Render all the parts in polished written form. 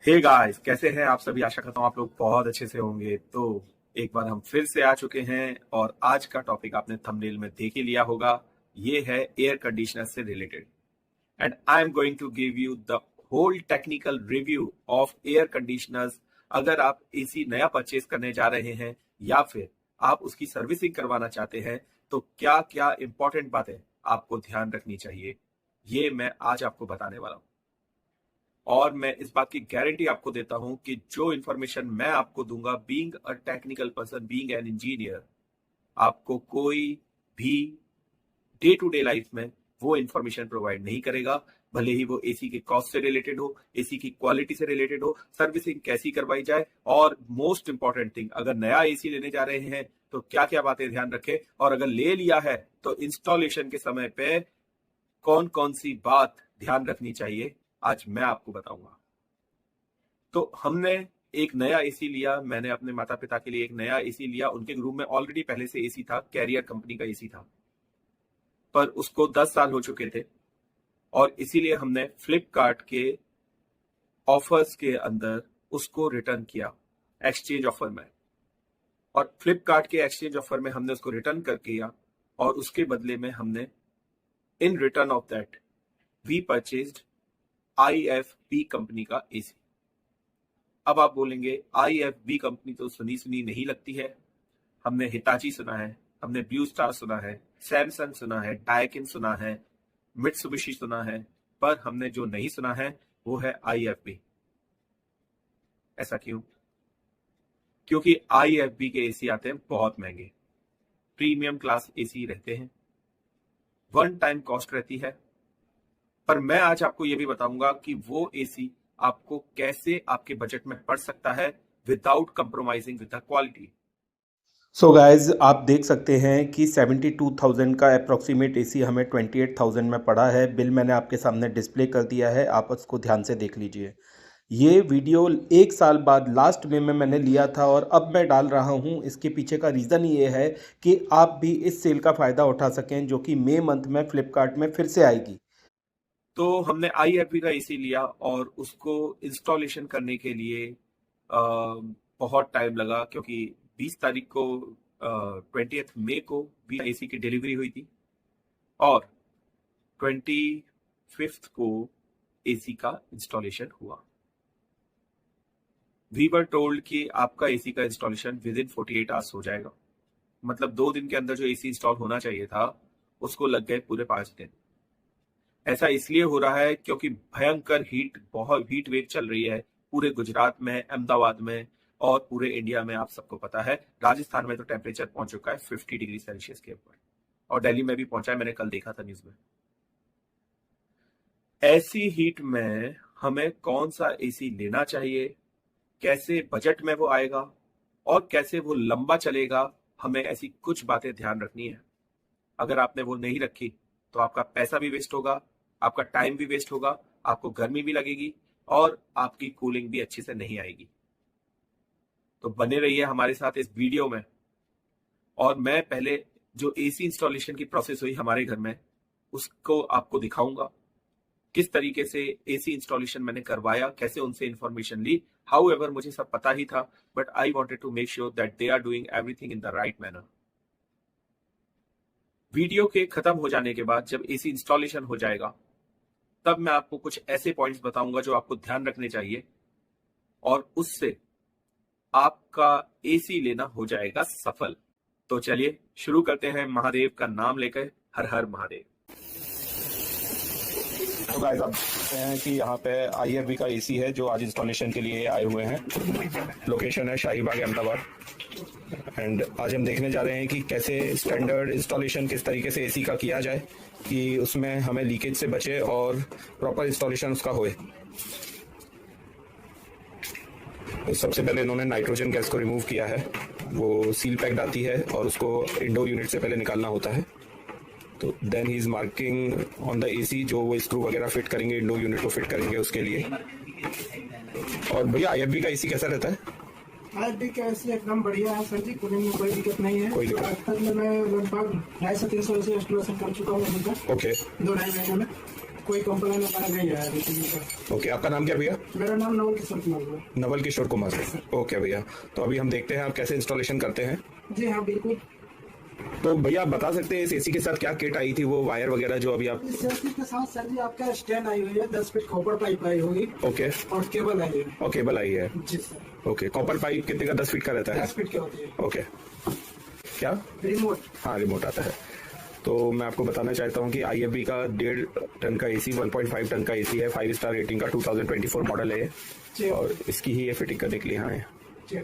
Hey guys, कैसे हैं आप सभी। आशा करता हूँ आप लोग बहुत अच्छे से होंगे। तो एक बार हम फिर से आ चुके हैं और आज का टॉपिक आपने थंबनेल में देख ही लिया होगा। ये है एयर कंडीशनर से related and I am going to give you the whole technical review of air conditioners. अगर आप एसी नया परचेज करने जा रहे हैं या फिर आप उसकी सर्विसिंग करवाना चाहते हैं तो क्या क्या इंपॉर्टेंट बातें आपको ध्यान रखनी चाहिए, ये मैं आज आपको बताने वाला हूँ। और मैं इस बात की गारंटी आपको देता हूं कि जो इन्फॉर्मेशन मैं आपको दूंगा, being a technical person, being an engineer, आपको कोई भी डे टू डे लाइफ में वो इन्फॉर्मेशन प्रोवाइड नहीं करेगा। भले ही वो एसी के कॉस्ट से रिलेटेड हो, एसी की क्वालिटी से रिलेटेड हो, सर्विसिंग कैसी करवाई जाए, और मोस्ट इंपॉर्टेंट थिंग, अगर नया एसी लेने जा रहे हैं तो क्या क्या बातें ध्यान रखें, और अगर ले लिया है तो इंस्टॉलेशन के समय पे कौन कौन सी बात ध्यान रखनी चाहिए, आज मैं आपको बताऊंगा। तो हमने एक नया एसी लिया, मैंने अपने माता पिता के लिए एक नया एसी लिया। उनके रूम में ऑलरेडी पहले से एसी था, कैरियर कंपनी का एसी था, पर उसको 10 साल हो चुके थे और इसीलिए हमने फ्लिपकार्ट के ऑफर्स के अंदर उसको रिटर्न किया एक्सचेंज ऑफर में। और फ्लिपकार्ट के एक्सचेंज ऑफर में हमने उसको रिटर्न कर किया और उसके बदले में हमने in return of that we purchased IFB company का एसी। अब आप बोलेंगे IFB कंपनी तो सुनी सुनी नहीं लगती है। हमने हिताची सुना है, हमने ब्लू स्टार सुना है, सैमसंग सुना है, डायकिन सुना है, मित्सुबिशी सुना है, पर हमने जो नहीं सुना है वो है IFB। ऐसा क्यों? क्योंकि IFB के एसी आते हैं बहुत महंगे, प्रीमियम क्लास एसी रहते हैं, वन टाइम कॉस्ट रहती है। पर मैं आज आपको यह भी बताऊंगा कि वो एसी आपको कैसे आपके बजट में पड़ सकता है without compromising with the quality. So guys, आप देख सकते हैं कि 72,000 का अप्रोक्सीमेट एसी हमें 28,000 में पड़ा है। बिल मैंने आपके सामने डिस्प्ले कर दिया है, आप उसको ध्यान से देख लीजिए। ये वीडियो 1 साल बाद लास्ट में मैंने लिया था और अब मैं डाल रहा हूँ। इसके पीछे का रीज़न ये है कि आप भी इस सेल का फ़ायदा उठा सकें जो कि मई मंथ में फ्लिपकार्ट में फिर से आएगी। तो हमने IFB का एसी लिया और उसको इंस्टॉलेशन करने के लिए बहुत टाइम लगा, क्योंकि 20 तारीख को 20 मई को भी एसी की डिलीवरी हुई थी और 25 को एसी का इंस्टॉलेशन हुआ। वी वर टोल्ड कि आपका एसी का इंस्टॉलेशन विद इन 48 आवर्स हो जाएगा। मतलब 2 दिन के अंदर जो एसी इंस्टॉल होना चाहिए था उसको लग गए पूरे 5 दिन। ऐसा इसलिए हो रहा है क्योंकि भयंकर बहुत हीट वेव चल रही है पूरे गुजरात में, अहमदाबाद में और पूरे इंडिया में। आप सबको पता है राजस्थान में तो टेम्परेचर पहुंच चुका है 50 डिग्री सेल्सियस के ऊपर, और दिल्ली में भी पहुंचा है, मैंने कल देखा था न्यूज में। ऐसी हीट में हमें कौन सा एसी लेना चाहिए, कैसे बजट में वो आएगा और कैसे वो लंबा चलेगा, हमें ऐसी कुछ बातें ध्यान रखनी है। अगर आपने वो नहीं रखी तो आपका पैसा भी वेस्ट होगा, आपका टाइम भी वेस्ट होगा, आपको गर्मी भी लगेगी और आपकी कूलिंग भी अच्छे से नहीं आएगी। तो बने रहिए हमारे साथ इस वीडियो में। और मैं पहले जो एसी इंस्टॉलेशन की प्रोसेस हुई हमारे घर में उसको आपको दिखाऊंगा, किस तरीके से एसी इंस्टॉलेशन मैंने करवाया, कैसे उनसे इंफॉर्मेशन ली। हाउएवर मुझे सब पता ही था, but I wanted to make sure that they are doing everything in the right manner. Video के खत्म हो जाने के बाद जब एसी इंस्टॉलेशन हो जाएगा तब मैं आपको कुछ ऐसे पॉइंट्स बताऊंगा जो आपको ध्यान रखने चाहिए, और उससे आपका एसी लेना हो जाएगा सफल। तो चलिए शुरू करते हैं महादेव का नाम लेकर। हर हर महादेव। तो गाइस, आप देखते हैं कि यहाँ पे IFB का एसी है जो आज इंस्टॉलेशन के लिए आए हुए हैं। लोकेशन है शाहीबाग, अहमदाबाद। एंड आज हम देखने जा रहे हैं कि कैसे स्टैंडर्ड इंस्टॉलेशन किस तरीके से एसी का किया जाए कि उसमें हमें लीकेज से बचे और प्रॉपर इंस्टॉलेशन उसका होए। तो सबसे पहले इन्होंने नाइट्रोजन गैस को रिमूव किया है, वो सील पैक्ड आती है और उसको इंडोर यूनिट से पहले निकालना होता है। तो then he is marking on the AC, जो वो स्क्रू वगैरह फिट करेंगे, इंडोर यूनिट को फिट करेंगे उसके लिए। और भैया IFB का एसी कैसा रहता है? IFB का एसी एकदम बढ़िया है सर जी, कूलिंग में कोई दिक्कत नहीं है। कोई दिक्कत? आज तक मैं लगभग 250 से 300 एसी इंस्टॉलेशन कर चुका हूँ अभी तक। ओके। 2-2.5 महीने में कोई कंप्लेन हमारा नहीं आया अभी किसी का। ओके, आपका नाम क्या भैया? मेरा नाम नवल किशोर कुमार है। नवल किशोर कुमार है। ओके भैया, तो अभी हम देखते हैं आप कैसे इंस्टॉलेशन करते हैं। जी हाँ बिल्कुल। तो भैया आप बता सकते हैं इस एसी के साथ क्या किट आई थी, वो वायर वगैरह जो अभी आप? इस एसी के साथ सर जी आपका स्टैंड आई हुई है, 10 फीट कॉपर पाइप आई होगी। ओके, और केबल आई है। और केबल आई है। जी सर। ओके, कॉपर पाइप कितने का? 10 फीट का रहता है। 10 फीट की होती है। ओके, क्या रिमोट? हाँ, रिमोट आता है। तो मैं आपको बताना चाहता हूँ कि IFB का 1.5 टन का एसी, 1.5 टन का एसी है, 5 स्टार रेटिंग का 2024 मॉडल है जी। और इसकी ही ये फिटिंग करने के लिए यहाँ है। जी।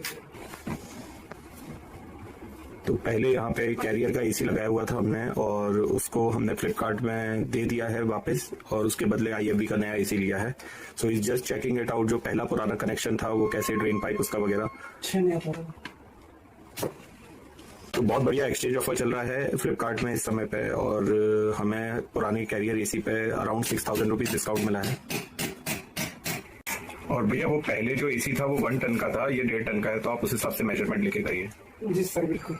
तो पहले यहाँ पे कैरियर का एसी लगाया हुआ था हमने और उसको हमने फ्लिपकार्ट में दे दिया है वापस और उसके बदले IFB का नया एसी लिया है। So is just checking it out, जो पहला पुराना कनेक्शन था वो कैसे, ड्रेन पाइप उसका वगैरह। तो बहुत बढ़िया एक्सचेंज ऑफर चल रहा है फ्लिपकार्ट में इस समय पे और हमें पुरानी कैरियर एसी पे अराउंड 6,000 रुपीज डिस्काउंट मिला है। और भैया वो पहले जो एसी था वो 1 टन का था, ये 1.5 टन का है, तो आप उस हिसाब से मेजरमेंट लेके करिए। जी सर बिल्कुल।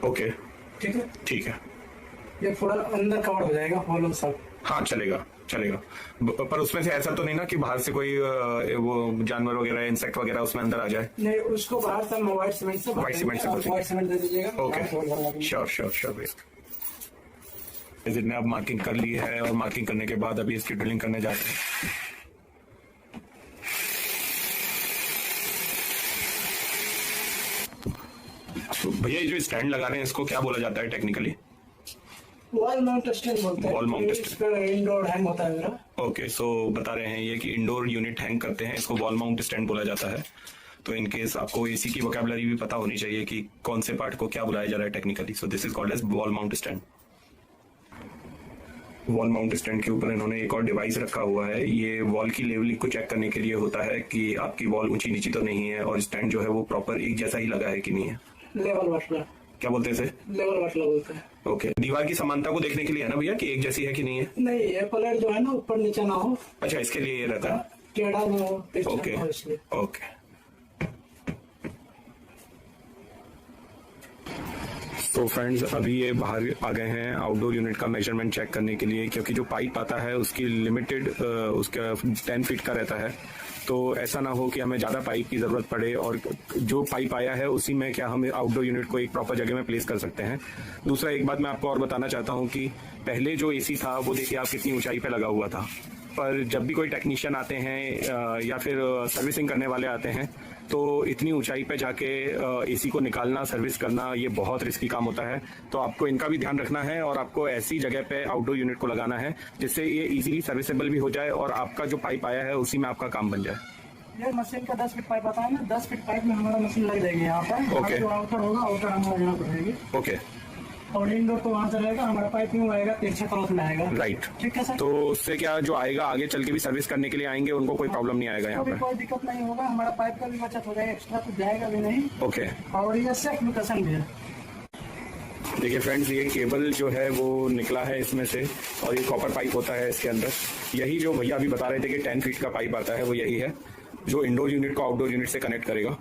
ओके, ठीक है। ठीक है। ये थोड़ा अंदर कवर हो जाएगा हॉलो सब। हाँ चलेगा चलेगा, पर उसमें से ऐसा तो नहीं ना कि बाहर से कोई वो जानवर वगैरह, इंसेक्ट वगैरह उसमें अंदर आ जाए? नहीं, उसको बाहर से हम व्हाइट सीमेंट से व्हाइट सीमेंट से व्हाइट सीमेंट दे दीजिएगा। ओके, श्योर श्योर श्योर भैया। जितने आप मार्किंग कर ली है और मार्किंग करने के बाद अभी इसकी ड्रिलिंग करने जाते हैं। तो भैया ये जो स्टैंड लगा रहे हैं इसको क्या बोला जाता है टेक्निकली? वॉल माउंट स्टैंड बोलते हैं। Wall mount stand. Indoor hang होता है मेरा। ओके, सो बता रहे हैं ये कि इंडोर यूनिट हैंग करते हैं, इसको वॉल माउंट स्टैंड बोला जाता है। तो इनकेस आपको एसी की वोकैबुलरी भी पता होनी चाहिए कि कौन से पार्ट को क्या बुलाया जा रहा है technically. So this is called as wall mount stand. Wall mount stand के ऊपर इन्होंने एक और डिवाइस रखा हुआ है, ये वॉल की लेवलिंग को चेक करने के लिए होता है कि आपकी वॉल ऊंची नीची तो नहीं है और स्टैंड जो है वो प्रॉपर एक जैसा ही लगा है कि नहीं है। लेवल वाटला। क्या बोलते हैं इसे? लेवल वाटला बोलते हैं। ओके, दीवार की समानता को देखने के लिए है ना भैया कि एक जैसी है कि नहीं है? नहीं, ये प्लेट जो है ना ऊपर नीचे ना हो। अच्छा, इसके लिए ये रहता है, टेढ़ा ना हो। ओके इसलिए। ओके। तो फ्रेंड्स अभी ये बाहर आ गए हैं आउटडोर यूनिट का मेजरमेंट चेक करने के लिए, क्योंकि जो पाइप आता है उसकी लिमिटेड उसका 10 फीट का रहता है। तो ऐसा ना हो कि हमें ज़्यादा पाइप की ज़रूरत पड़े और जो पाइप आया है उसी में क्या हम आउटडोर यूनिट को एक प्रॉपर जगह में प्लेस कर सकते हैं। दूसरा एक बात मैं आपको और बताना चाहता हूँ कि पहले जो एसी था वो देखिए आप कितनी ऊंचाई पे लगा हुआ था, पर जब भी कोई टेक्नीशियन आते हैं या फिर सर्विसिंग करने वाले आते हैं तो इतनी ऊंचाई पे जाके एसी को निकालना, सर्विस करना, ये बहुत रिस्की काम होता है। तो आपको इनका भी ध्यान रखना है और आपको ऐसी जगह पे आउटडोर यूनिट को लगाना है जिससे ये इजीली सर्विसेबल भी हो जाए और आपका जो पाइप आया है उसी में आपका काम बन जाए। ये मशीन का 10 फीट पाइप आता है ना, 10 फीट पाइप में हमारा मशीन लग जाएगी यहाँ पर। ओके। जो आउटर होगा आउटर हमारा यहाँ पर रहेगी। ओके, और इंडोर तो वहाँ से रहेगा, हमारा पाइप में आएगा, तिरछा क्रॉस में आएगा। राइट। ठीक है सर। तो उससे क्या जो आएगा आगे चल के भी सर्विस करने के लिए आएंगे उनको कोई प्रॉब्लम नहीं आएगा यहाँ पे? कोई दिक्कत नहीं होगा, हमारा पाइप का भी बचत हो जाएगा, एक्स्ट्रा तो जाएगा भी नहीं। ओके। और ये सेफ लोकेशन भी है। देखिए फ्रेंड्स, ये केबल जो है वो निकला है इसमें से और ये कॉपर पाइप होता है इसके अंदर। यही जो भैया अभी बता रहे थे कि 10 फीट का पाइप आता है वो यही है जो इंडोर यूनिट को आउटडोर यूनिट से कनेक्ट करेगा।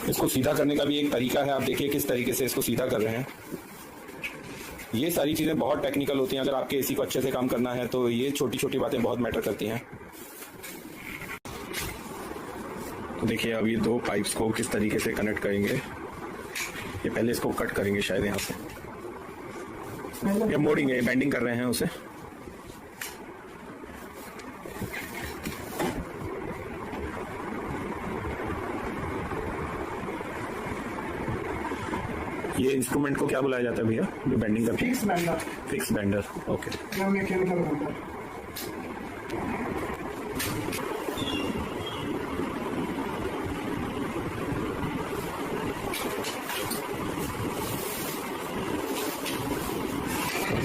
इसको सीधा करने का भी एक तरीका है, आप देखिए किस तरीके से इसको सीधा कर रहे हैं। ये सारी चीज़ें बहुत टेक्निकल होती हैं, अगर आपके एसी को अच्छे से काम करना है तो ये छोटी छोटी बातें बहुत मैटर करती हैं। तो देखिए अब ये 2 पाइप्स को किस तरीके से कनेक्ट करेंगे। ये पहले इसको कट करेंगे शायद यहाँ से, या मोड़ेंगे, बेंडिंग कर रहे हैं उसे। ये इंस्ट्रूमेंट को क्या बुलाया जाता है भैया जो बेंडिंग करते हैं? Fix bender. Fix bender, okay. Mechanical bender.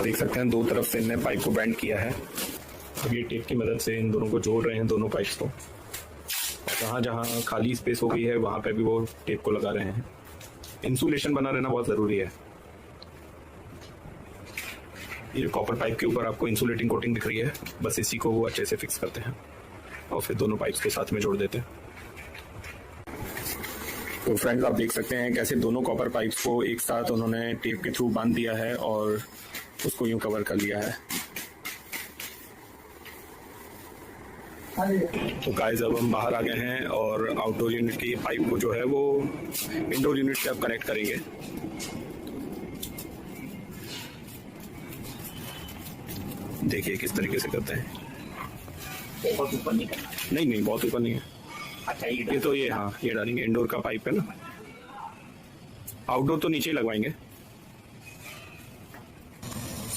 देख सकते हैं 2 तरफ से इनने पाइप को बेंड किया है। अब ये टेप की मदद से इन दोनों को जोड़ रहे हैं, दोनों पाइप्स को। जहाँ जहाँ खाली स्पेस हो गई है वहां पे भी वो टेप को लगा रहे हैं। इंसुलेशन बना रहना बहुत जरूरी है। ये कॉपर पाइप के ऊपर आपको इंसुलेटिंग कोटिंग दिख रही है, बस इसी को वो अच्छे से फिक्स करते हैं और फिर दोनों पाइप्स के साथ में जोड़ देते हैं। तो फ्रेंड्स आप देख सकते हैं कैसे दोनों कॉपर पाइप्स को एक साथ उन्होंने टेप के थ्रू बांध दिया है और उसको यूं कवर कर लिया है। हाँ जी। तो गाइस अब हम बाहर आ गए हैं और आउटडोर यूनिट की पाइप को जो है वो इंडोर यूनिट से अब कनेक्ट करेंगे। देखिए किस तरीके से करते हैं। बहुत ऊपर नहीं नहीं नहीं, बहुत ऊपर नहीं है। अच्छा ये तो ये, हाँ ये डालेंगे, इंडोर का पाइप है ना। आउटडोर तो नीचे ही लगवाएंगे।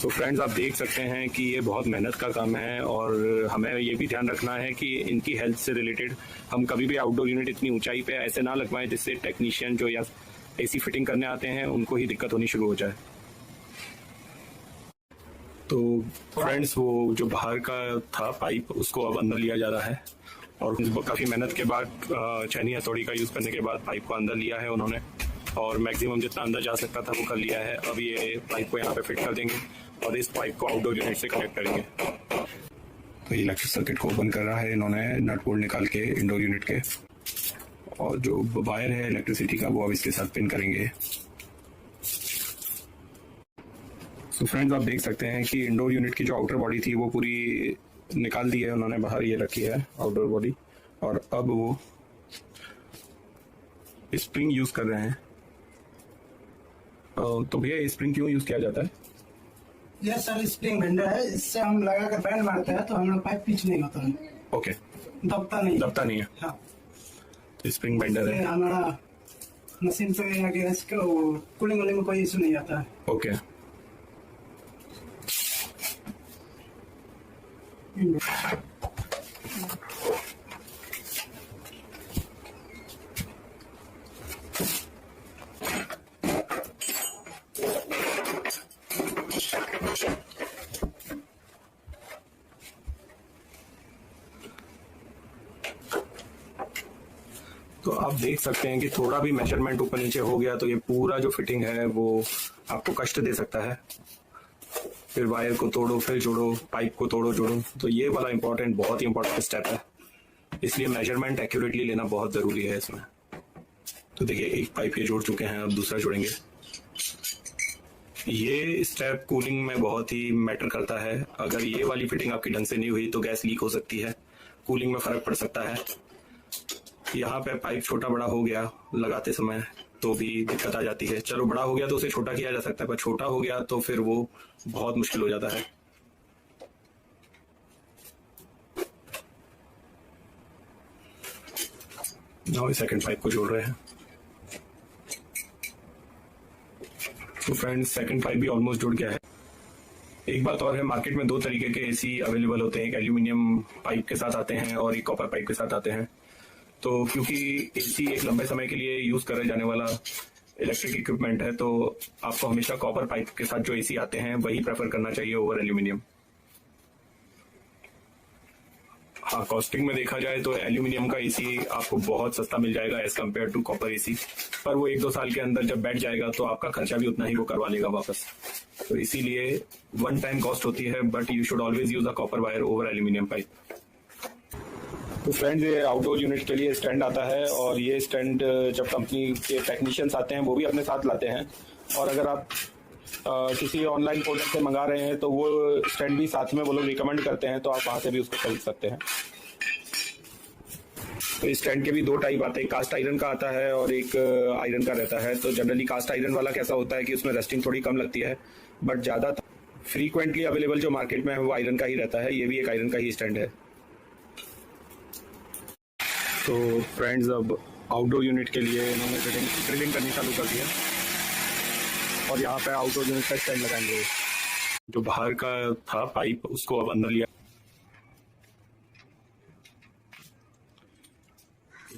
तो फ्रेंड्स आप देख सकते हैं कि ये बहुत मेहनत का काम है और हमें ये भी ध्यान रखना है कि इनकी हेल्थ से रिलेटेड हम कभी भी आउटडोर यूनिट इतनी ऊंचाई पे ऐसे ना लगवाएं जिससे टेक्नीशियन जो या एसी फिटिंग करने आते हैं उनको ही दिक्कत होनी शुरू हो जाए। तो फ्रेंड्स वो जो बाहर का था पाइप उसको अब अंदर लिया जा रहा है और काफ़ी मेहनत के बाद चैनी हथौड़ी का यूज़ करने के बाद पाइप को अंदर लिया है उन्होंने और मैक्सिमम जितना अंदर जा सकता था वो कर लिया है। अब ये पाइप को यहाँ पे फिट कर देंगे और इस पाइप को आउटडोर यूनिट से कनेक्ट करेंगे। तो ये इलेक्ट्रिक सर्किट को ओपन कर रहा है इन्होंने नट बोल्ट निकाल के इंडोर यूनिट के, और जो वायर है इलेक्ट्रिसिटी का वो अब इसके साथ पिन करेंगे। तो फ्रेंड्स आप देख सकते हैं कि इंडोर यूनिट की जो आउटर बॉडी थी वो पूरी निकाल दी है उन्होंने बाहर, ये रखी है आउटडोर बॉडी, और अब वो स्प्रिंग यूज कर रहे हैं। तो भैया स्प्रिंग क्यों यूज किया जाता है? ये सर स्प्रिंग बेंडर है, इससे हम लगा कर बैंड मारते हैं तो हमारा पाइप पिच नहीं होता है। ओके, दबता नहीं है। हाँ, तो स्प्रिंग बेंडर है। हमारा मशीन पे या गैस का कूलिंग वूलिंग में कोई इशू नहीं आता है। ओके तो आप देख सकते हैं कि थोड़ा भी मेजरमेंट ऊपर नीचे हो गया तो ये पूरा जो फिटिंग है वो आपको कष्ट दे सकता है। फिर वायर को तोड़ो फिर जोड़ो, पाइप को तोड़ो जोड़ो, तो ये वाला बहुत ही इंपॉर्टेंट स्टेप है, इसलिए मेजरमेंट एक्यूरेटली लेना बहुत जरूरी है इसमें। तो देखिए एक पाइप ये जोड़ चुके हैं, अब दूसरा जोड़ेंगे। ये स्टेप कूलिंग में बहुत ही मैटर करता है। अगर ये वाली फिटिंग आपकी ढंग से नहीं हुई तो गैस लीक हो सकती है, कूलिंग में फर्क पड़ सकता है। यहाँ पे पाइप छोटा बड़ा हो गया लगाते समय तो भी दिक्कत आ जाती है। चलो बड़ा हो गया तो उसे छोटा किया जा सकता है, पर छोटा हो गया तो फिर वो बहुत मुश्किल हो जाता है। now सेकंड पाइप को जोड़ रहे हैं। तो फ्रेंड्स सेकंड पाइप भी ऑलमोस्ट जुड़ गया है। एक बात और है, मार्केट में दो तरीके के एसी अवेलेबल होते हैं, एक एल्यूमिनियम पाइप के साथ आते हैं और एक कॉपर पाइप के साथ आते हैं। तो क्योंकि एसी एक लंबे समय के लिए यूज करे जाने वाला इलेक्ट्रिक इक्विपमेंट है तो आपको हमेशा कॉपर पाइप के साथ जो एसी आते हैं वही प्रेफर करना चाहिए ओवर एल्यूमिनियम। हाँ, कॉस्टिंग में देखा जाए तो एल्यूमिनियम का एसी आपको बहुत सस्ता मिल जाएगा as compare to copper AC, पर वो 1-2 साल के अंदर जब बैठ जाएगा तो आपका खर्चा भी उतना ही वो करवा लेगा वापस। तो इसीलिए वन टाइम कॉस्ट होती है, but you should always use a copper wire over aluminium pipe. तो फ्रेंड्स ये आउटडोर यूनिट के लिए स्टैंड आता है और ये स्टैंड जब कंपनी के टेक्नीशियंस आते हैं वो भी अपने साथ लाते हैं, और अगर आप किसी ऑनलाइन पोर्टल से मंगा रहे हैं तो वो स्टैंड भी साथ में वो लोग रिकमेंड करते हैं, तो आप वहां से भी उसको खरीद सकते हैं। तो इस स्टैंड के भी 2 टाइप आते हैं, कास्ट आयरन का आता है और एक आयरन का रहता है। तो जनरली कास्ट आयरन वाला कैसा होता है कि उसमें रस्टिंग थोड़ी कम लगती है, बट ज़्यादा फ्रीक्वेंटली अवेलेबल जो मार्केट में है वो आयरन का ही रहता है। ये भी एक आयरन का ही स्टैंड है। तो फ्रेंड्स अब आउटडोर यूनिट के लिए इन्होंने ड्रिलिंग करनी चालू कर दिया और यहाँ पे आउटडोर यूनिट का स्टैंड लगाएंगे। जो बाहर का था पाइप उसको अब अंदर लिया।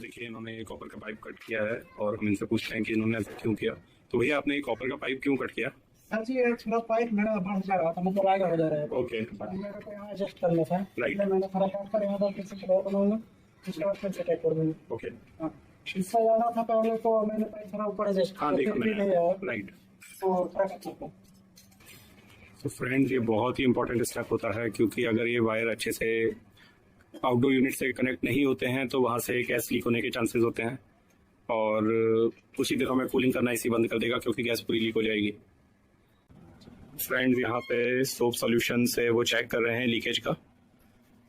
देखिए इन्होंने कॉपर का पाइप कट किया है और हम इनसे पूछते हैं कि इन्होंने ऐसा क्यों किया। तो भैया आपने कॉपर का पाइप क्यों कट किया? सर जी थोड़ा पाइप मेरा बढ़ जा रहा था, मतलब आगे हो जा रहा है। ओके, मेरे को यहाँ एडजस्ट करना था, राइट। मैंने थोड़ा काट कर यहाँ पर किसी कलर बनाऊंगा, उसके बाद फिर से टाइट कर दूंगा। ओके, इससे ज्यादा था पहले तो मैंने पाइप थोड़ा ऊपर एडजस्ट हाँ किया, देखो फिर भी नहीं आया राइट। तो थोड़ा कच्चा था। तो फ्रेंड्स ये बहुत ही इंपॉर्टेंट स्टेप होता है, क्योंकि अगर ये वायर अच्छे से आउटडोर यूनिट से कनेक्ट नहीं होते हैं तो वहाँ से गैस लीक होने के चांसेस होते हैं और कुछ ही दिनों में कूलिंग करना इसी बंद कर देगा क्योंकि गैस पूरी लीक हो जाएगी। फ्रेंड्स यहाँ पे सोप सॉल्यूशन से वो चेक कर रहे हैं लीकेज का,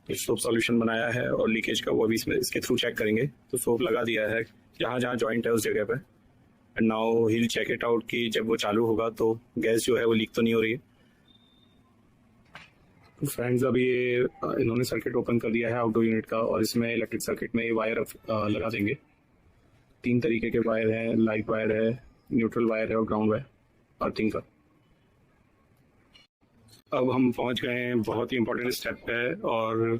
सोप सॉल्यूशन बनाया है और लीकेज का वो अभी इसमें इसके थ्रू चेक करेंगे। तो सोप लगा दिया है जहाँ जहाँ जॉइंट है उस जगह पे। And now he will check it out कि जब वो चालू होगा तो गैस जो है वो लीक तो नहीं हो रही है। फ्रेंड्स अभी ये इन्होंने सर्किट ओपन कर दिया है आउटडोर यूनिट का, और इसमें इलेक्ट्रिक सर्किट में ये वायर लगा देंगे। 3 तरीके के वायर हैं, लाइट वायर है, न्यूट्रल वायर है और ग्राउंड वायर अर्थिंग का। अब हम पहुंच गए हैं बहुत ही इंपॉर्टेंट स्टेप पे, और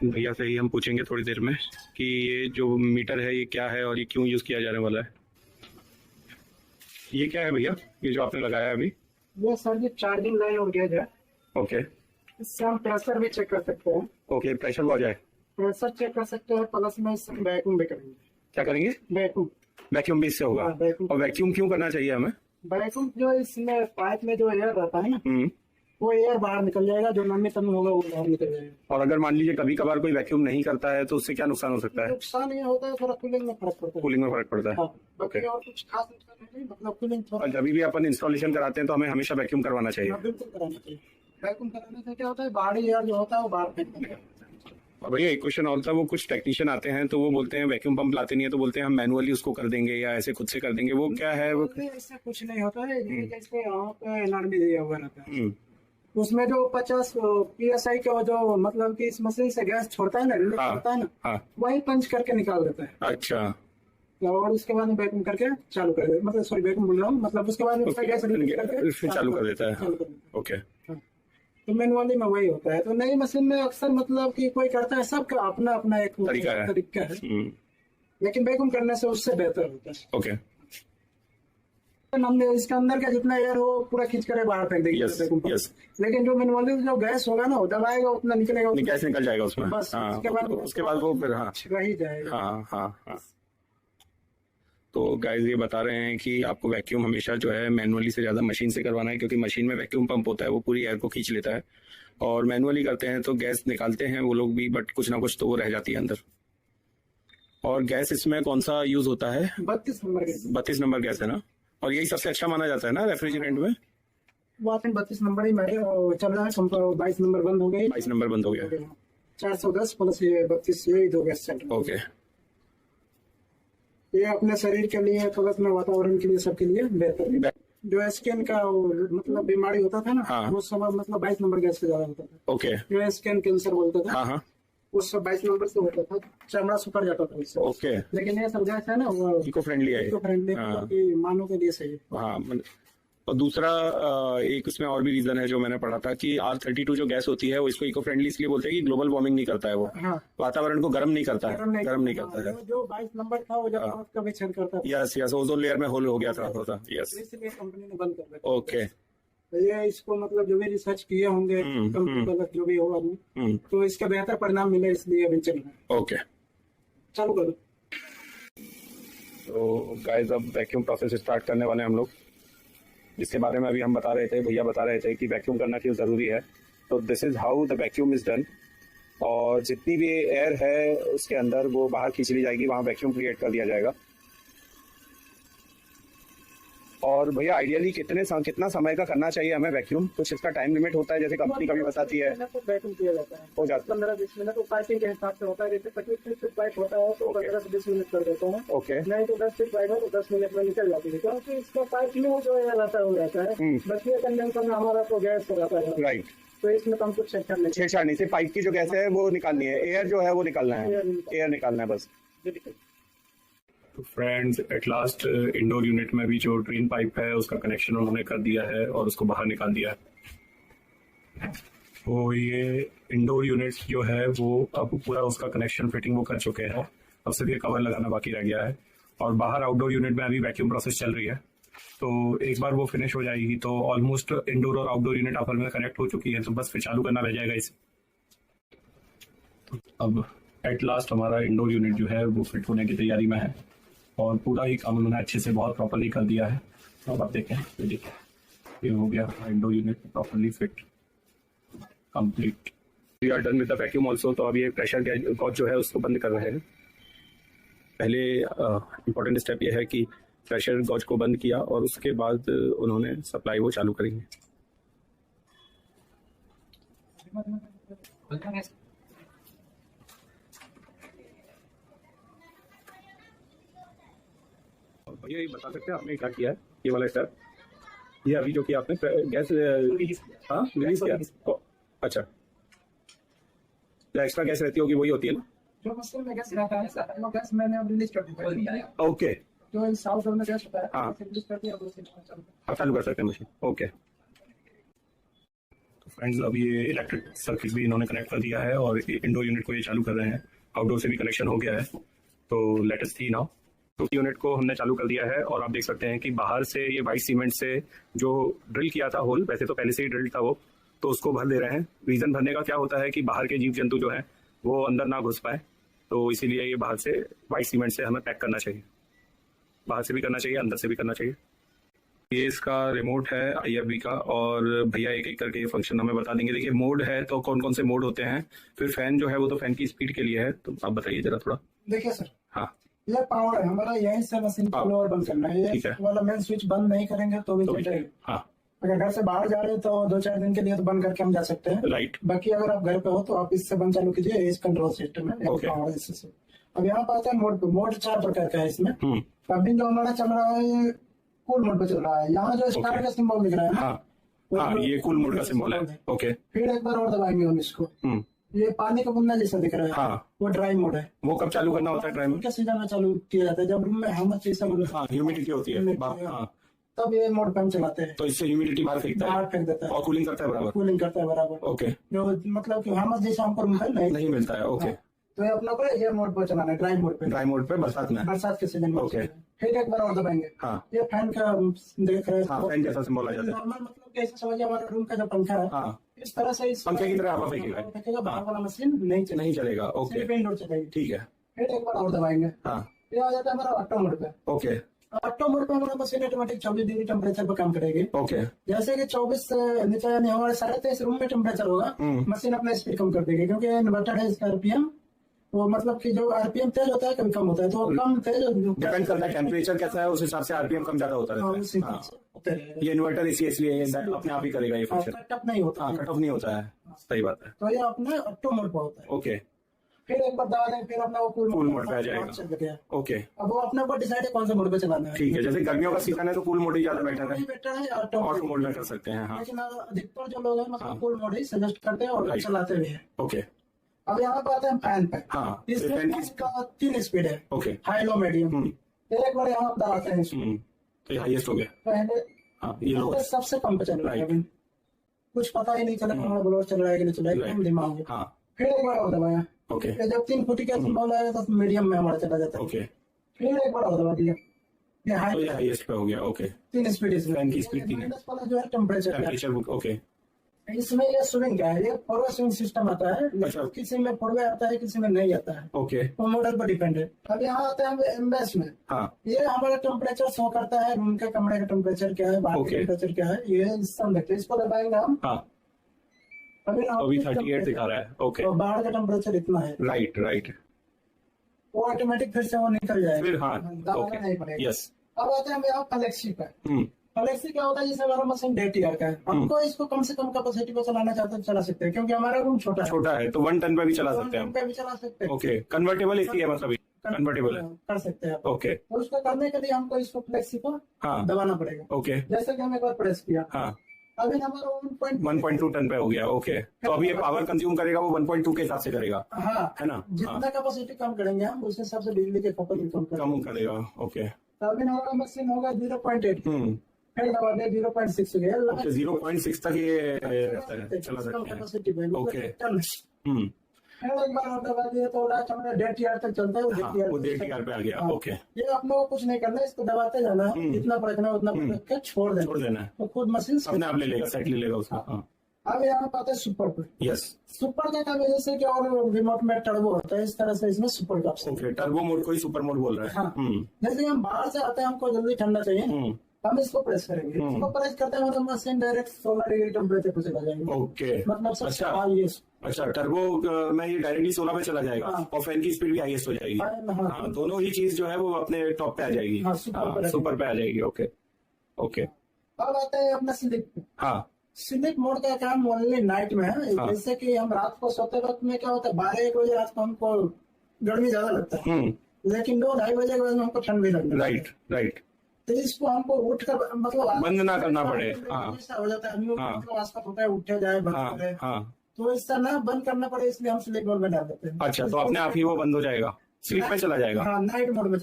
भैया से ही हम पूछेंगे थोड़ी देर में कि ये जो मीटर है ये क्या है और ये क्यों यूज़ किया जाने वाला है। ये क्या है भैया, ये जो आपने लगाया है अभी? ये सर ये चार्जिंग लाइन और गेज है। ओके इससे हम प्रेशर भी चेक कर सकते हैं। ओके, प्रेशर लॉ जाए, प्रेशर चेक कर सकते हैं, प्लस में इससे वैक्यूम भी करेंगे। क्या करेंगे? वैक्यूम। वैक्यूम भी इससे होगा? हाँ, वैक्यूम। और वैक्यूम क्यों करना चाहिए हमें? वैक्यूम जो इसमें पाइप में जो एयर रहता है ना, हम्म। वो एयर बाहर निकल जाएगा, जो नमी तमी होगा वो बाहर निकल जाएगा। और अगर मान लीजिए कभी कभार कोई वैक्यूम नहीं करता है तो उससे क्या नुकसान हो सकता है? नुकसान ये होता है थोड़ा कूलिंग में फर्क पड़ता है। कूलिंग में फर्क पड़ता है। हाँ, बाकी और कुछ खास नुकसान नहीं, मतलब कूलिंग थोड़ा। और जब भी अपन इंस्टॉलेशन कराते हैं तो हमें हमेशा वैक्यूम करवाना चाहिए। हाँ, बिल्कुल कराना चाहिए। वैक्यूम कराने से क्या होता है, बाहरी एयर जो होता है वो बाहर फेंकता है। और भैया एक क्वेश्चन और था, वो कुछ टेक्नीशियन आते हैं तो वो बोलते हैं वैक्यूम पंप लाते नहीं है, तो बोलते हैं हम मैनुअली उसको कर देंगे या ऐसे खुद से कर देंगे, वो क्या है वो? ऐसा कुछ नहीं होता है। ये जैसे यहाँ पे एनआरबी दिया हुआ रहता है, हम्म। उसमें जो 50 PSI का जो मतलब कि इस मशीन से गैस छोड़ता है ना, रिलीज हाँ, करता है ना, हाँ। वही पंच करके निकाल देता है। अच्छा। और उसके बाद में वैक्यूम करके चालू कर देता है, मतलब सॉरी वैक्यूम बोल रहा हूँ, मतलब उसके बाद में उसका गैस रिलीज करके फिर चालू कर देता है। चालू कर देता है। ओके। हाँ। तो मैनुअली में वही होता है। तो नई मशीन में अक्सर मतलब कि कोई करता है, सबका अपना अपना एक तरीका है। है, लेकिन वैक्यूम करने से उससे बेहतर होता है। ओके। हमने इसके अंदर का जितना एयर हो पूरा खींच कर बाहर फेंक देगी यस वैक्यूम पंप। यस। लेकिन जो मैनुअली जो गैस होगा ना, वो दबाएगा उतना निकलेगा, गैस निकल जाएगा उसमें। बस हाँ, उसके बाद वो फिर हाँ रह ही जाएगा। हाँ हाँ हाँ। तो गाइस ये बता रहे हैं कि आपको वैक्यूम हमेशा जो है मैनुअली से ज़्यादा मशीन से करवाना है, क्योंकि मशीन में वैक्यूम पंप होता है वो पूरी एयर को खींच लेता है, और मैनुअली करते हैं तो गैस निकालते हैं वो लोग भी, बट कुछ ना कुछ तो वो रह जाती है अंदर। और गैस इसमें कौन सा यूज होता है? 32 नंबर गैस। 32 नंबर गैस है ना, और यही सबसे अच्छा माना जाता है ना रेफ्रिजरेंट में। वो 32 नंबर ही मेरे चल रहा है, 22 नंबर बंद हो गई। 22 नंबर बंद हो गया। 410 प्लस ये 32, यही 2 गैस चल रहा है। ओके। ये अपने शरीर के लिए, प्लस में वातावरण के लिए, सबके लिए बेहतर है। जो स्किन का मतलब बीमारी होता था ना, हाँ। वो सब मतलब 22 नंबर गैस से ज्यादा होता था। ओके। जो स्किन कैंसर बोलते थे, हाँ हाँ। उस सब 22 नंबर से होता था, चमड़ा सुखड़ जाता था उससे। ओके। लेकिन ये सब गैस है ना, वो इको फ्रेंडली है। इको फ्रेंडली, हाँ। मानव के लिए सही है। हाँ और दूसरा एक उसमें और भी रीजन है जो मैंने पढ़ा था कि R32 जो गैस होती है वो इसको इको फ्रेंडली इसलिए बोलते हैं कि ग्लोबल वार्मिंग नहीं करता है वो। हाँ। वातावरण को गर्म नहीं करता है। गर्म नहीं करता है। जो 22 नंबर था वो जब का भी छेद करता था, यस यस, ओजोन लेयर में होल हो गया था होता। यस। इसलिए कंपनी ने बंद कर दिया। ओके। तो ये इसको मतलब जो भी रिसर्च किए होंगे कंप्यूटर जो भी होगा, तो इसका बेहतर परिणाम मिले, इसलिए अभी चल रहा है। ओके, चालू करो। तो गाइस अब वैक्यूम प्रोसेस स्टार्ट करने वाले हैं हम लोग, जिसके बारे में अभी हम बता रहे थे, भैया बता रहे थे कि वैक्यूम करना क्यों ज़रूरी है। तो this is how the vacuum is done. और जितनी भी एयर है उसके अंदर वो बाहर खींच ली जाएगी, वहाँ वैक्यूम क्रिएट कर दिया जाएगा। और भैया आइडियली कितना समय का करना चाहिए हमें वैक्यूम? कुछ इसका टाइम लिमिट होता है जैसे कंपनी कभी बताती है? वैक्यूम किया जाता है, हो जाता है 15-20 मिनट। पाइपिंग के हिसाब से होता है, जैसे 25 फीट पाइप होता है तो 15 से 20 मिनट कर देता हूँ। ओके। नहीं तो 10 फीट पाइप है तो 10 मिनट में निकल जाती है, क्योंकि इसका पाइप में जो है रहता है वो रहता है। बाकी कंडेंसर में हमारा तो गैस रहता है, राइट। तो इसमें तो हम कुछ चेक कर लेंगे। छेड़छाड़ नहीं, सिर्फ पाइप की जो गैस है वो निकालनी है, एयर जो है वो निकालना है, एयर निकालना है बस। तो friends at last indoor unit में भी जो ड्रेन पाइप है उसका कनेक्शन उन्होंने कर दिया है और उसको बाहर निकाल दिया है। तो ये इंडोर यूनिट जो है वो अब पूरा उसका कनेक्शन फिटिंग वो कर चुके हैं, अब सिर्फ ये कवर लगाना बाकी रह गया है। और बाहर आउटडोर यूनिट में अभी वैक्यूम प्रोसेस चल रही है, तो एक बार वो फिनिश हो जाएगी तो ऑलमोस्ट इंडोर और आउटडोर यूनिट आपस में कनेक्ट हो चुकी है, तो बस फिर चालू करना रह जाएगा इसे। तो अब एट लास्ट हमारा इंडोर यूनिट जो है वो फिट होने की तैयारी में है और पूरा ही काम उन्होंने अच्छे से बहुत प्रॉपर्ली कर दिया है। अब आप देखें, ये हो गया indoor unit properly fit complete. We are done with the vacuum also. तो अब ये प्रेशर गॉज जो है उसको बंद कर रहे हैं। पहले इम्पोर्टेंट स्टेप ये है कि प्रेशर गॉज को बंद किया और उसके बाद उन्होंने सप्लाई वो चालू करेंगे। भैया ये बता सकते हैं आपने क्या किया है ये वाला स्टेप? ये अभी जो कि आपने गैस हाँ रिलीज किया? अच्छा, एक्स्ट्रा गैस रहती होगी वही होती है ना? जो मशीन में गैस रहता है वो गैस मैंने अब रिलीज कर दिया। ओके, जो साउथ में गैस होता है हाँ रिलीज कर दिया, आप चालू कर सकते हैं मशीन। ओके, तो फ्रेंड्स अब ये इलेक्ट्रिक सर्किट भी इन्होंने कनेक्ट कर दिया है और इंडोर यूनिट को ये चालू कर रहे हैं। आउटडोर से भी कनेक्शन हो गया है। तो लेटेस्ट थी नाउ, तो यूनिट को हमने चालू कर दिया है और आप देख सकते हैं कि बाहर से ये वाइट सीमेंट से जो ड्रिल किया था होल, वैसे तो पहले से ही ड्रिल था वो, तो उसको भर दे रहे हैं। रीजन भरने का क्या होता है कि बाहर के जीव जंतु जो है वो अंदर ना घुस पाए, तो इसीलिए ये बाहर से वाइट सीमेंट से हमें पैक करना चाहिए। बाहर से भी करना चाहिए, अंदर से भी करना चाहिए। ये इसका रिमोट है IFB का, और भैया एक एक करके ये फंक्शन हमें बता देंगे। देखिए मोड है तो कौन कौन से मोड होते हैं, फिर फैन जो है वो तो फैन की स्पीड के लिए है, तो आप बताइए जरा थोड़ा। देखिए सर, हाँ ये पावर है हमारा, यहीं से मशीन चालू और बंद करना है। ये वाला मेन स्विच बंद नहीं करेंगे तो भी चलेगा। हाँ, अगर घर से बाहर जा रहे हो तो 2-4 दिन के लिए तो बंद करके हम जा सकते हैं। राइट। बाकी अगर आप घर पे हो तो आप इससे बंद चालू कीजिए, इस कंट्रोल सिस्टम है। अब यहाँ पर आता है मोड पे। मोड 4 प्रकार का है इसमें। अभी जो हमारा चल रहा है कूल मोड पे चल रहा है। यहाँ जो स्टार्ट का सिंबल दिख रहा है, हाँ, ये कूल मोड का सिंबल है। ओके, फिर एक बार और दबाएंगे हम इसको। ये पानी का बूंदा जैसा दिख रहा है, हाँ, वो ड्राई मोड है। वो कब चालू करना होता है? ड्राई मोड के सीजन में चालू किया जाता है जब रूम में ह्यूमिडिटी होती है, तब ये मोड पे हम चलाते हैं। तो इससे ह्यूमिडिटी बाहर फेंक देता है और कूलिंग करता है बराबर। कूलिंग करता है बराबर। ओके, जो मतलब कि हमस जैसा हमको नहीं मिलता है। ओके, तो ये अपना को ये मोड पर चलाना है, ड्राई मोड पे। ड्राई मोड पे बरसात के सीजन में। ओके, फिर एक बार और दबाएंगे। हाँ, ये फैन का देख रहे हैं, फैन जैसा सिंबल आ जाता है। नॉर्मल मतलब कैसे समझिए, हमारा रूम का जो पंखा है, हाँ, इस तरह से इस पंखे की तरह हवा फेंकेगा, बाहर वाला मशीन नहीं चलेगा। ओके, इंडोर चलेगी। ठीक है, फिर एक बार और दबाएंगे। हाँ, ये आ जाता है हमारा ऑटो मोड पे। ओके, ऑटो मोड पे हमारा मशीन ऑटोमेटिक 24 डिग्री टेम्परेचर पर काम करेगी। ओके, जैसे कि 24 से नीचे यानी हमारे 23.5 रूम में टेम्परेचर होगा, मशीन अपना स्पीड कम कर देगी, क्योंकि इन्वर्टर है इसका RPM। वो मतलब कि जो RPM तेज होता है कभी कम होता है, तो कम तेज डिपेंड करता है टेम्परेचर कैसा है, उस हिसाब से RPM कम ज्यादा होता है। ये इन्वर्टर इसलिए अपने आप ही करेगा ये फंक्शन, कट ऑफ नहीं होता। कट ऑफ नहीं होता है, सही बात है। तो ये अपने ऑटो मोड पर होता है। ओके, फिर एक बार दबा दें, फिर अपना वो कूल मोड पे आ जाएगा। ओके, अब वो अपने ऊपर डिसाइड है कौन सा मोड पे चलाना है। ठीक है, जैसे गर्मियों का सीजन है तो कूल मोड ही ज्यादा बेटर है, ऑटो मोड में कर सकते हैं। हाँ, लेकिन अधिकतर जो लोग हैं मतलब कूल मोड ही सजेस्ट करते हैं और चलाते भी हैं। ओके, अब यहाँ पे आते हैं फैन पे। हाँ, इस फैन का 3 स्पीड है। Okay, high low medium. एक बार यहाँ पे दबाते हैं, तो हाईएस्ट हो गया। पहले ये सबसे कम पे चल रहा है, कुछ पता ही नहीं चला हमारा ब्लोअर चल रहा है कि नहीं चल रहा है, दिमाग। फिर एक बार और दबाया। ओके, जब 3 फुट का सिंबल आया तो मीडियम में हमारा चला जाता है। ओके, फिर एक बार और दबा दिया, ये हाईएस्ट पे हो गया। ओके, 3 स्पीड फैन की स्पीड 3 वाला जो है टेम्परेचर। ओके, इसमें ये स्विंग है, ये फॉरवर्ड स्विंग सिस्टम आता है। अच्छा, किसी में फॉरवर्ड आता है, किसी में नहीं आता है। ओके, तो मॉडल पर डिपेंड है। अब यहाँ आता है एमबीएस में। हाँ, ये हमारा टेम्परेचर शो करता है, रूम के कमरे का टेम्परेचर क्या है, बाहर का टेम्परेचर क्या है, ये सिस्टम देखते हैं। इसको दबाएंगे हम। हाँ, अभी 38 दिखा रहा है। ओके, तो बाहर का टेम्परेचर इतना है। राइट, वो ऑटोमेटिक फिर से वो निकल जाएगा। फिर नहीं पड़ेगा। यस, अब आते हैं यहाँ फ्लेक्सी पे। फ्लेक्सी क्या होता है, जैसे हमारा मशीन 1.5 टीआर का है, हमको इसको कम से कम कैपेसिटी पे चलाना चाहते हैं, चला सकते हैं, क्योंकि हमारा रूम छोटा है, तो 1 टन पे भी चला सकते हैं। ओके, कन्वर्टेबल एसी है, मतलब कन्वर्टेबल है, कर सकते हैं। ओके, तो उसको करने के लिए हमको इसको फ्लेक्सी को दबाना पड़ेगा। ओके, जैसे कि हम एक बार प्रेस किया, अभी हमारा 1.2 टन पे हो गया। ओके, तो अभी ये पावर कंज्यूम करेगा वो 1.2 के हिसाब से करेगा। हाँ, है ना, जितना कैपेसिटी कम करेंगे हम उस हिसाब से बिजली के खपत कम करेगा। ओके, तो अभी हमारा मशीन होगा 0.8। फिर दबा दे 0.6 हो गया। 0.6 तक ये चला सकते हैं। ओके, फिर एक बार दबा दिए तो 1.5 टीआर तक चलता है। वो 1.5 टीआर पे आ गया। ओके, ये आप लोगों को कुछ नहीं करना है, इसको दबाते जाना है, जितना पड़कना है उतना पड़क के छोड़ देना है, तो खुद मशीन अपने आप ले लेगा, सेट ले लेगा उसका। अब यहाँ पे आते हैं सुपर पे। यस, सुपर का काम है जैसे कि और रिमोट में टर्बो होता है, इस तरह से इसमें सुपर का ऑप्शन। ओके, टर्बो मोड को ही सुपर मोड बोल रहा है। जैसे हम बाहर से आते हैं, हमको जल्दी ठंडा चाहिए, हम इसको प्रेस करेंगे। इसको प्रेस करते हैं तो मशीन डायरेक्ट 16 डिग्री टेम्परेचर पे चला जाएगा। ओके, मतलब अच्छा, टर्बो में ये डायरेक्टली 16 पे चला जाएगा। और फैन की स्पीड भी हाईएस्ट हो जाएगी। हाँ, दोनों ही चीज जो है वो अपने टॉप पे आ जाएगी। सुपर पे आ जाएगी। ओके, अब आते हैं अपना स्लिप पे। हाँ, स्लीप मोड का काम ओनली नाइट में है। जैसे कि हम रात को सोते वक्त में क्या होता है 12-1 बजे रात को हमको गर्मी ज्यादा लगता है, लेकिन 2-2:30 बजे के बाद हमको ठंड भी लगती है। Right right. तो इसको हमको उठ कर मतलब बंद ना करना पड़े। ऐसा हो जाता है, हम लोग मतलब आसपास होता है उठे जाए बंद करे, तो इस तरह ना बंद करना पड़े, इसलिए हम स्लीप मोड में डाल देते हैं। अच्छा, तो अपने आप ही वो बंद हो जाएगा, स्लीप में चला जाएगा। हाँ, नाइट मोड में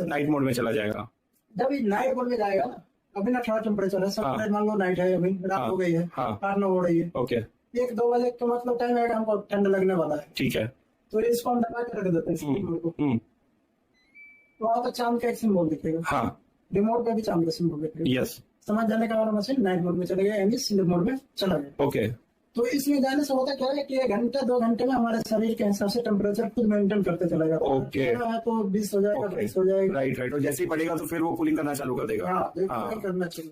चला जाएगा। जब नाइट मोड में जाएगा ना, अभी ना ठंडा टेम्परेचर है, सब मान लो नाइट है, अभी रात हो गई है, 8-9 हो रही है, ओके, 1-2 बजे तो मतलब टाइम आएगा हमको ठंड लगने वाला है, ठीक है, तो इसको हम दबा के रख देते हैं स्लीप मोड को। तो वहाँ पे चांद का एक सिंबल दिखेगा, रिमोट पे भी चांद का सिंबल दिखेगा। यस, समझ जाने का हमारा मशीन नाइट मोड में चले गया, यानी स्लीप मोड में चला गया। ओके। तो इसमें जाने से होता क्या है कि 1-2 घंटे में हमारे शरीर के हिसाब से टेम्परेचर खुद मेंटेन करते चलेगा। ओके, है तो 20 हो जाएगा, 22 हो जाएगा। Right right. और जैसे ही बढ़ेगा तो फिर वो कूलिंग करना चालू कर देगा। कूलिंग करना चाहिए,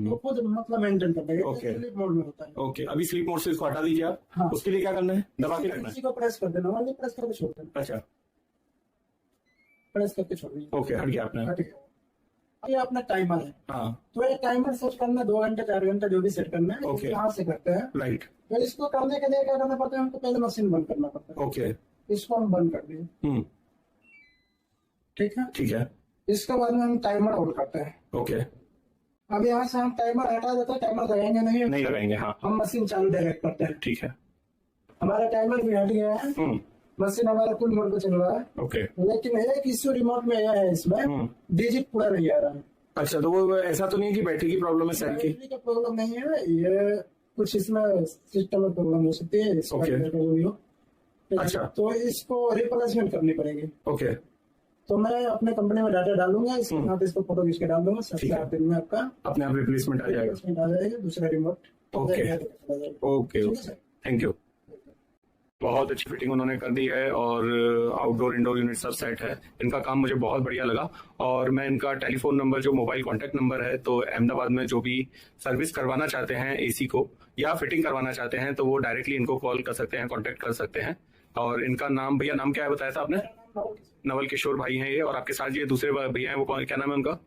तो खुद मतलब मेंटेन कर देगा। स्लीप मोड में होता है। ओके, अभी स्लीप मोड से इसको हटा दीजिए आप। उसके लिए क्या करना है? दबा के रखना है, इसी को प्रेस कर देना, वाली प्रेस करके छोड़ देना। अच्छा, प्रेस करके छोड़ दीजिए। ओके, हट गया आपने। ये अपना टाइमर है, तो ये टाइमर सेट करना 2 घंटे 4 घंटे जो भी सेट करना है, यहाँ से करते हैं। राइट। तो इसको करने के लिए क्या करना पड़ता है, हमको पहले मशीन बंद करना पड़ता है। ओके, इसको हम बंद कर दिए, ठीक है, ठीक है। इसके बाद में हम टाइमर ऑन करते हैं। ओके, अब यहाँ से हम टाइमर हटा देते हैं, टाइमर लगाएंगे नहीं लगाएंगे, हम मशीन चालू डायरेक्ट करते हैं, ठीक है। हमारा टाइमर भी हट गया है, मशीन हमारा फुल मोड पे चल रहा है। ओके, लेकिन एक इश्यू रिमोट में यह है, इसमें डिजिट पूरा नहीं आ रहा है। अच्छा, तो वो ऐसा तो नहीं कि बैटरी की प्रॉब्लम है, सेट की? बैटरी का प्रॉब्लम नहीं है, ये कुछ इसमें सिस्टम में प्रॉब्लम हो सकती है। अच्छा, तो इसको रिप्लेसमेंट करनी पड़ेगी। ओके, तो मैं अपने कंपनी में डाटा डालूंगा, इसके साथ इसको फोटो खींच के डाल दूंगा, 7 दिन में आपका अपने आप रिप्लेसमेंट आ जाएगा, दूसरा remote. Okay okay, thank you. बहुत अच्छी फिटिंग उन्होंने कर दी है और आउटडोर इंडोर यूनिट सब सेट है। इनका काम मुझे बहुत बढ़िया लगा और मैं इनका टेलीफोन नंबर, जो मोबाइल कांटेक्ट नंबर है, तो अहमदाबाद में जो भी सर्विस करवाना चाहते हैं एसी को या फिटिंग करवाना चाहते हैं तो वो डायरेक्टली इनको कॉल कर सकते हैं, कांटेक्ट कर सकते हैं। और इनका नाम, भैया नाम क्या है बताया था आपने? नवल किशोर भाई हैं ये, और आपके साथ ये दूसरे भैया हैं, वो क्या नाम है उनका?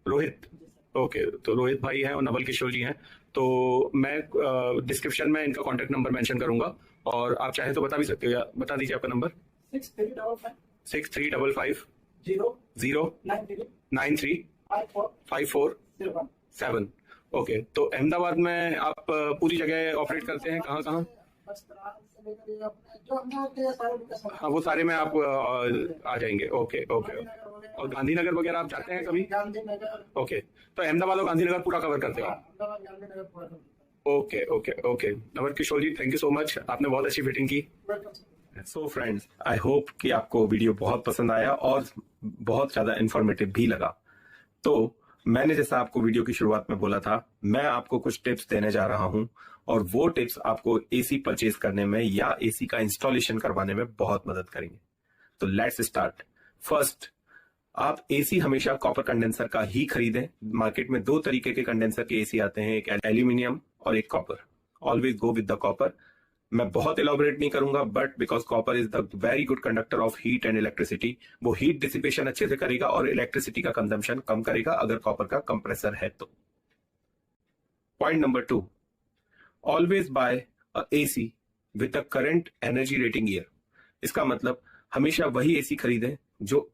रोहित। ओके, तो रोहित भाई हैं और नवल किशोर जी हैं। तो मैं डिस्क्रिप्शन में इनका कांटेक्ट नंबर मेंशन करूंगा और आप चाहे तो बता भी सकते हो, या बता दीजिए आपका नंबर। 6355 093 54 ओके। तो अहमदाबाद में आप पूरी जगह ऑपरेट करते हैं, कहाँ कहाँ? हाँ, वो सारे में आप आ जाएंगे। Okay okay. और गांधीनगर वगैरह आप जाते हैं कभी? ओके, तो अहमदाबाद और गांधीनगर पूरा कवर करते हो? Okay okay okay. Naval Kishore ji, thank you so much, आपने बहुत अच्छी फिटिंग की। सो फ्रेंड्स, आई होप कि आपको वीडियो बहुत पसंद आया और बहुत ज्यादा इंफॉर्मेटिव भी लगा। तो मैंने जैसा आपको वीडियो की शुरुआत में बोला था, मैं आपको कुछ टिप्स देने जा रहा हूं और वो टिप्स आपको एसी परचेज करने में या एसी का इंस्टॉलेशन करवाने में बहुत मदद करेंगे। तो लेट्स स्टार्ट। फर्स्ट, आप एसी हमेशा कॉपर कंडेंसर का ही खरीदें। मार्केट में 2 तरीके के कंडेंसर के एसी आते हैं, एक एल्यूमिनियम और एक copper. Always go with the copper. मैं बहुत इलॉबरेट नहीं करूंगा, but because copper is the very good conductor of heat and electricity. वो हीट डिसिपेशन अच्छे से करेगा और इलेक्ट्रिसिटी का कंजम्पशन कम करेगा अगर कॉपर का कंप्रेसर है तो। Point number 2, always buy a AC with a current energy rating year. इसका मतलब हमेशा वही एसी खरीदें जो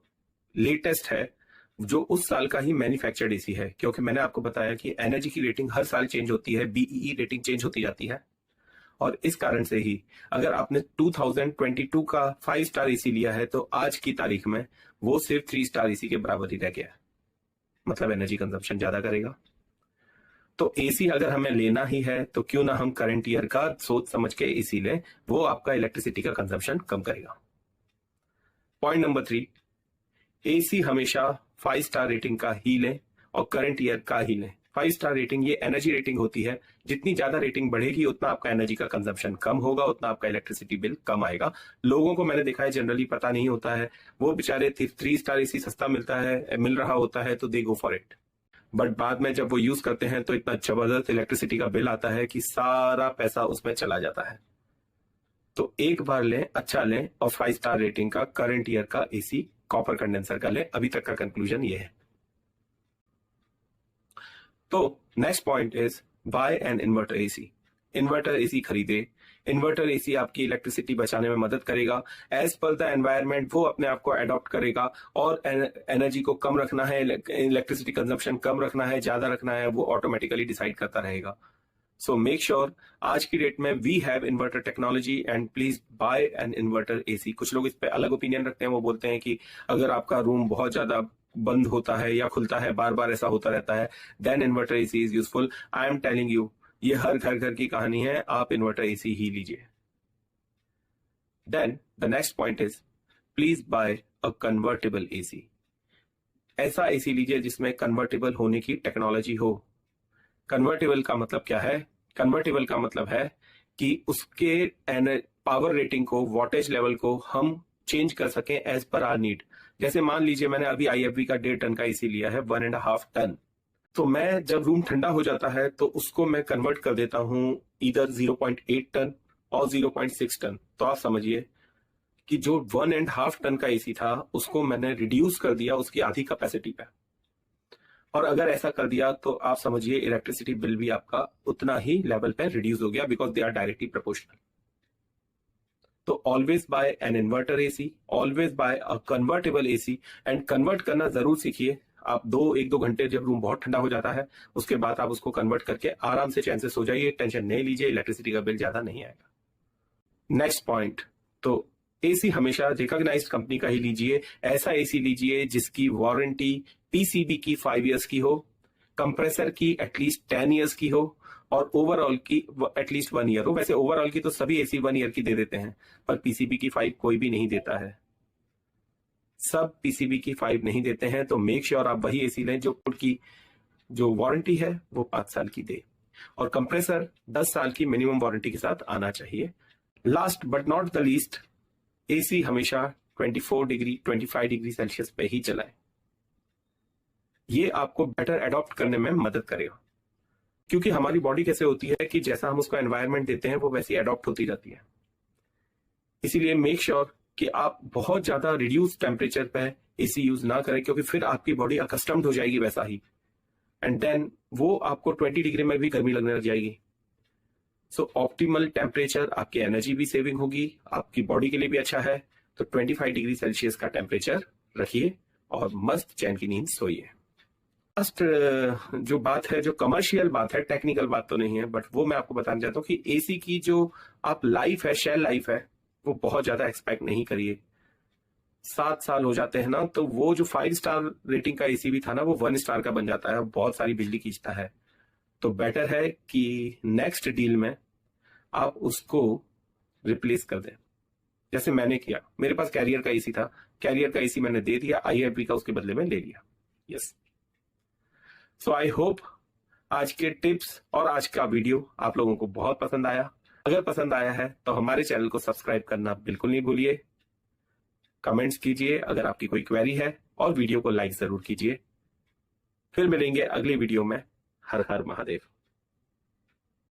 लेटेस्ट है, जो उस साल का ही मैन्युफैक्चर्ड एसी है, क्योंकि मैंने आपको बताया कि एनर्जी की रेटिंग हर साल चेंज होती है, बीईई रेटिंग चेंज होती जाती है। और इस कारण से ही अगर आपने 2022 का 5 स्टार एसी लिया है तो आज की तारीख में वो सिर्फ 3 स्टार एसी के बराबर ही रह गया है, मतलब एनर्जी कंजम्पशन ज्यादा करेगा। तो एसी अगर हमें लेना ही है तो क्यों ना हम करंट ईयर का सोच समझ के एसी लें, वो आपका इलेक्ट्रिसिटी का कंजम्पशन कम करेगा। पॉइंट नंबर 3, एसी हमेशा 5 स्टार रेटिंग का ही लें और करंट ईयर का ही लें। 5 स्टार रेटिंग ये एनर्जी रेटिंग होती है, जितनी ज्यादा रेटिंग बढ़ेगी उतना आपका एनर्जी का कंजम्पशन कम होगा, उतना आपका इलेक्ट्रिसिटी बिल कम आएगा। लोगों को मैंने देखा है जनरली पता नहीं होता है, वो बेचारे 3 स्टार एसी सस्ता मिल रहा होता है तो दे गो फॉर इट, बट बाद में जब वो यूज करते हैं तो इतना जबरदस्त इलेक्ट्रिसिटी का बिल आता है कि सारा पैसा उसमें चला जाता है। तो एक बार लें, अच्छा लें और 5 स्टार रेटिंग का करंट ईयर का एसी कॉपर कंडेंसर का लें। अभी तक का कंक्लूजन ये है। तो next point is buy an inverter AC. Inverter AC खरीदे। इन्वर्टर एसी आपकी इलेक्ट्रिसिटी बचाने में मदद करेगा। एज पर द एनवायरनमेंट वो अपने आप को अडॉप्ट करेगा, और एनर्जी को कम रखना है, इलेक्ट्रिसिटी कंजम्पशन कम रखना है, ज्यादा रखना है, वो ऑटोमेटिकली डिसाइड करता रहेगा। सो मेक श्योर आज की डेट में we have inverter technology and please buy an inverter AC. कुछ लोग इस पे अलग ओपिनियन रखते हैं, वो बोलते हैं कि अगर आपका रूम बहुत ज्यादा बंद होता है या खुलता है, बार बार ऐसा होता रहता है, then inverter AC is useful. I am telling you, ये हर घर की कहानी है, आप इन्वर्टर एसी ही लीजिए। Then the next point is please buy a convertible AC. ऐसा एसी लीजिए जिसमें कन्वर्टेबल होने की टेक्नोलॉजी हो। कन्वर्टेबल का मतलब क्या है? कन्वर्टेबल का मतलब है कि उसके पावर रेटिंग को, वोल्टेज लेवल को हम चेंज कर सकें एज पर आर नीड। जैसे मान लीजिए मैंने अभी IFB का 1.5 टन का एसी लिया है, 1.5 टन। तो मैं जब रूम ठंडा हो जाता है तो उसको मैं कन्वर्ट कर देता हूं इधर 0.8 टन और 0.6 टन। तो आप समझिए कि जो 1.5 टन का एसी था उसको मैंने रिड्यूस कर दिया उसकी आधी कैपेसिटी पे। और अगर ऐसा कर दिया तो आप समझिए इलेक्ट्रिसिटी बिल भी आपका उतना ही लेवल पे रिड्यूस हो गया, because they are directly proportional. तो always buy an inverter AC, always buy a convertible AC, and convert करना जरूर सीखिए। आप 1-2 घंटे जब रूम बहुत ठंडा हो जाता है उसके बाद आप उसको कन्वर्ट करके आराम से चैन से सो जाइए, टेंशन नहीं लीजिए, इलेक्ट्रिसिटी का बिल ज्यादा नहीं आएगा। नेक्स्ट पॉइंट, तो एसी हमेशा रिकॉग्नाइज्ड कंपनी का ही लीजिए। ऐसा एसी लीजिए जिसकी वारंटी पीसीबी की 5 इयर्स की हो, कंप्रेसर की एटलीस्ट 10 इयर्स की हो, और ओवरऑल की एटलीस्ट 1 ईयर हो। वैसे ओवरऑल की तो सभी एसी 1 ईयर की दे देते हैं, पर पीसीबी की 5 कोई भी नहीं देता है। सब पीसीबी की 5 नहीं देते हैं। तो मेक श्योर आप वही एसी लें जो की जो वारंटी है वो 5 साल की दे, और कंप्रेसर 10 साल की मिनिमम वारंटी के साथ आना चाहिए। Last but not the least, AC हमेशा 24 डिग्री 25 डिग्री सेल्सियस पे ही चलाएं। ये आपको बेटर अडॉप्ट करने में मदद करेगा, क्योंकि हमारी बॉडी कैसे होती है कि जैसा हम उसको एनवायरनमेंट देते हैं वो वैसी अडॉप्ट होती जाती है। इसीलिए मेक श्योर कि आप बहुत ज्यादा रिड्यूस टेम्परेचर पे एसी यूज ना करें, क्योंकि फिर आपकी बॉडी अकस्टम्ड हो जाएगी वैसा ही, एंड देन वो आपको 20 डिग्री में भी गर्मी लगने लग जाएगी। सो ऑप्टिमल टेम्परेचर, आपकी एनर्जी भी सेविंग होगी, आपकी बॉडी के लिए भी अच्छा है। तो 25 डिग्री सेल्सियस का टेम्परेचर रखिए और मस्त चैन की नींद सोइए। लास्ट जो बात है, जो कमर्शियल बात है, टेक्निकल बात तो नहीं है, बट वो मैं आपको बताना चाहता हूँ कि एसी की जो आप लाइफ है, शेल लाइफ है, वो बहुत ज्यादा एक्सपेक्ट नहीं करिए। 7 साल हो जाते हैं ना, तो वो जो 5 स्टार रेटिंग का एसी भी था ना, वो 1 स्टार का बन जाता है, बहुत सारी बिजली खींचता है। तो बेटर है कि नेक्स्ट डील में आप उसको रिप्लेस कर दें, जैसे मैंने किया। मेरे पास कैरियर का एसी था, कैरियर का एसी मैंने दे दिया, IFB का उसके बदले में ले लिया। यस, सो आई होप आज के टिप्स और आज का वीडियो आप लोगों को बहुत पसंद आया। अगर पसंद आया है तो हमारे चैनल को सब्सक्राइब करना बिल्कुल नहीं भूलिए। कमेंट्स कीजिए अगर आपकी कोई क्वेरी है, और वीडियो को लाइक जरूर कीजिए। फिर मिलेंगे अगली वीडियो में। हर हर महादेव।